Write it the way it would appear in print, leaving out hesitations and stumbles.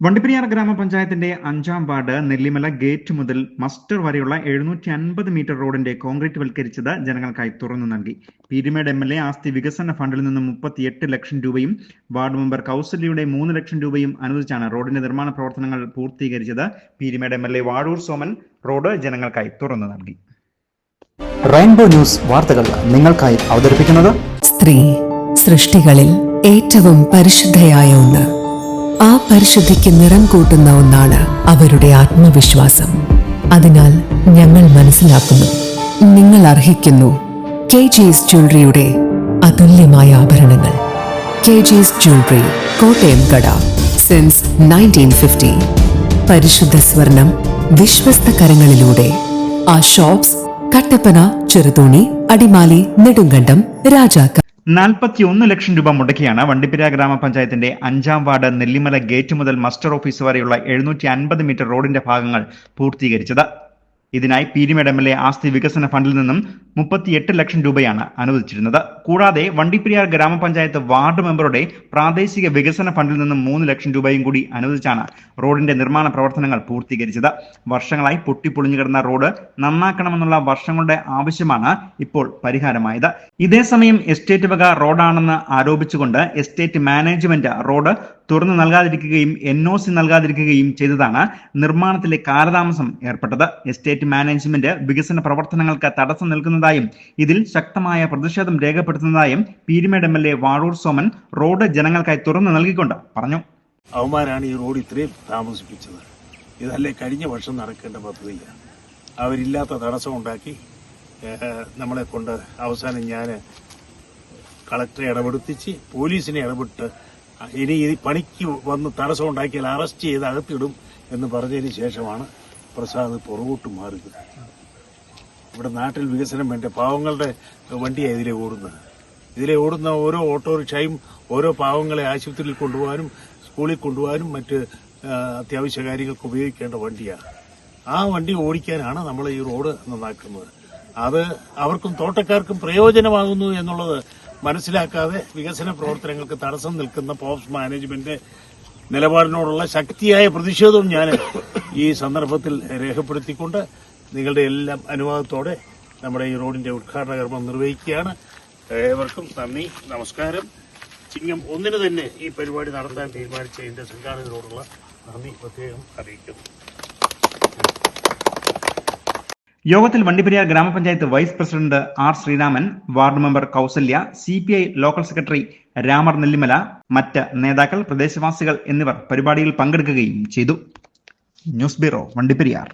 വണ്ടിപ്പെരിയാർ ഗ്രാമപഞ്ചായത്തിന്റെ 5-ാം ward Nellimala gate മുതൽ muster വരെയുള്ള 750 മീറ്റർ റോഡിന്റെ കോൺക്രീറ്റ് വൽക്കരിച്ചത് ജനങ്ങൾക്കായി തുറന്നു നൽകി. പീരുമേട് MLA ആസ്തി വികസന ഫണ്ടിൽ നിന്നും 38 ലക്ഷം രൂപയും വാർഡ് മെമ്പർ കൗസല്യയുടെ 3 ലക്ഷം രൂപയും അനുവദിച്ചാണ് റോഡിന്റെ നിർമ്മാണ പ്രവർത്തനങ്ങൾ പൂർത്തീകരിച്ചത്. പീരുമേട് MLA വാഴൂർ സോമൻ റോഡ് ജനങ്ങൾക്കായി തുറന്നു നൽകി. റെയിൻബോ ന്യൂസ് വാർത്തകൾ നിങ്ങൾക്കായി അവതരിപ്പിക്കുന്നത് സ്ത്രീ സൃഷ്ടികളിൽ ഏറ്റവും പരിശുദ്ധയായ ഒന്ന്. ആ പരിശുദ്ധിക്ക് നിറം കൂട്ടുന്ന ഒന്നാണ് അവരുടെ ആത്മവിശ്വാസം. അതിനാൽ ഞങ്ങൾ മനസ്സിലാക്കുന്നു, നിങ്ങൾ അർഹിക്കുന്നു KG's ജ്വല്ലറിയുടെ അതുല്യമായ ആഭരണങ്ങൾ. KG's ജ്വല്ലറി, കോട്ടയം കട, സിൻസ് 1950. പരിശുദ്ധ സ്വർണം വിശ്വസ്ത കരങ്ങളിലൂടെ. ആ ഷോപ്സ് കട്ടപ്പന, ചെറുതോണി, അടിമാലി, നെടുങ്കണ്ടം, രാജാക്ക. 41 ലക്ഷം രൂപ മുടക്കിയാണ് വണ്ടിപ്പെരിയാർ ഗ്രാമപഞ്ചായത്തിന്റെ 5-ാം വാർഡ് നെല്ലിമല ഗേറ്റ് മുതൽ മസ്റ്റർ ഓഫീസ് വരെയുള്ള 750 മീറ്റർ റോഡിന്റെ ഭാഗങ്ങൾ പൂർത്തീകരിച്ചത്. ഇതിനായി പീരുമേട് MLA ആസ്തി വികസന ഫണ്ടിൽ നിന്നും 38 ലക്ഷം രൂപയാണ് അനുവദിച്ചിരുന്നത്. കൂടാതെ വണ്ടിപ്പെരിയാർ ഗ്രാമപഞ്ചായത്ത് വാർഡ് മെമ്പറുടെ പ്രാദേശിക വികസന ഫണ്ടിൽ നിന്നും 3 ലക്ഷം രൂപയും കൂടി അനുവദിച്ചാണ് റോഡിന്റെ നിർമ്മാണ പ്രവർത്തനങ്ങൾ പൂർത്തീകരിച്ചത്. വർഷങ്ങളായി പൊട്ടിപ്പൊളിഞ്ഞു കിടന്ന റോഡ് നന്നാക്കണമെന്നുള്ള വർഷങ്ങളുടെ ആവശ്യമാണ് ഇപ്പോൾ പരിഹാരമായത്. ഇതേസമയം എസ്റ്റേറ്റ് വക റോഡാണെന്ന് ആരോപിച്ചുകൊണ്ട് എസ്റ്റേറ്റ് മാനേജ്മെന്റ് റോഡ് തുറന്നു നൽകാതിരിക്കുകയും NOC നൽകാതിരിക്കുകയും ചെയ്തതാണ് നിർമ്മാണത്തിലെ കാലതാമസം ഏർപ്പെട്ടത്. എസ്റ്റേറ്റ് മാനേജ്മെന്റ് വികസന പ്രവർത്തനങ്ങൾക്ക് തടസ്സം നിൽക്കുന്നതായും ഇതിൽ ശക്തമായ പ്രതിഷേധം രേഖപ്പെടുത്തുന്നതായും പീരുമേട് MLA വാഴൂർ സോമൻ റോഡ് ജനങ്ങൾക്കായി തുറന്നു നൽകിക്കൊണ്ട് പറഞ്ഞു. അവന്മാരാണ് ഈ റോഡ് ഇത്രയും താമസിപ്പിച്ചത്. ഇതല്ലേ കഴിഞ്ഞ വർഷം നടക്കേണ്ട പദ്ധതിയാണ്. അവരില്ലാത്ത തടസ്സം ഉണ്ടാക്കി നമ്മളെ കൊണ്ട് അവസാനം ഞാൻ കളക്ടറെ ഇടപെടുത്തിച്ച് പോലീസിനെ ഇടപെട്ട് ഇനി ഈ പണിക്ക് വന്ന് തടസ്സം ഉണ്ടാക്കിയാൽ അറസ്റ്റ് ചെയ്ത് അകത്തിടും എന്ന് പറഞ്ഞതിന് ശേഷമാണ് പ്രസാദ് പുറകോട്ട് മാറുന്നത്. ഇവിടെ നാട്ടിൽ വികസനം വേണ്ട, പാവങ്ങളുടെ വണ്ടിയാണ് ഇതിലെ ഓടുന്ന ഓരോ ഓട്ടോറിക്ഷയും ഓരോ പാവങ്ങളെ ആശുപത്രിയിൽ കൊണ്ടുപോകാനും സ്കൂളിൽ കൊണ്ടുപോകാനും മറ്റ് അത്യാവശ്യ കാര്യങ്ങൾക്ക് ഉപയോഗിക്കേണ്ട വണ്ടിയാണ്. ആ വണ്ടി ഓടിക്കാനാണ് നമ്മൾ ഈ റോഡ് നന്നാക്കുന്നത്. അത് അവർക്കും തോട്ടക്കാർക്കും പ്രയോജനമാകുന്നു എന്നുള്ളത് മനസ്സിലാക്കാതെ വികസന പ്രവർത്തനങ്ങൾക്ക് തടസ്സം നിൽക്കുന്ന പോപ്സ് മാനേജ്മെന്റ് നിലപാടിനോടുള്ള ശക്തിയായ പ്രതിഷേധവും ഞാൻ ഈ സന്ദർഭത്തിൽ രേഖപ്പെടുത്തിക്കൊണ്ട് നിങ്ങളുടെ എല്ലാം അനുവാദത്തോടെ നമ്മുടെ ഈ റോഡിന്റെ ഉദ്ഘാടന കർമ്മം നിർവഹിക്കുകയാണ്. ഏവർക്കും നന്ദി, നമസ്കാരം. ചിങ്ങം 1 തന്നെ ഈ പരിപാടി നടത്താൻ തീരുമാനിച്ചതിന്റെ സംഘാടകരോടുള്ള നന്ദി പ്രത്യേകം അറിയിക്കുന്നു. യോഗത്തിൽ വണ്ടിപ്പെരിയാർ ഗ്രാമപഞ്ചായത്ത് vice president R. Sreeraman, ward member Kausalya, CPI local secretary Ramar Nellimala, മറ്റ് നേതാക്കൾ, പ്രദേശവാസികൾ എന്നിവർ പരിപാടിയിൽ പങ്കെടുക്കുകയും ചെയ്തു. News bureau, Vandiperiyar.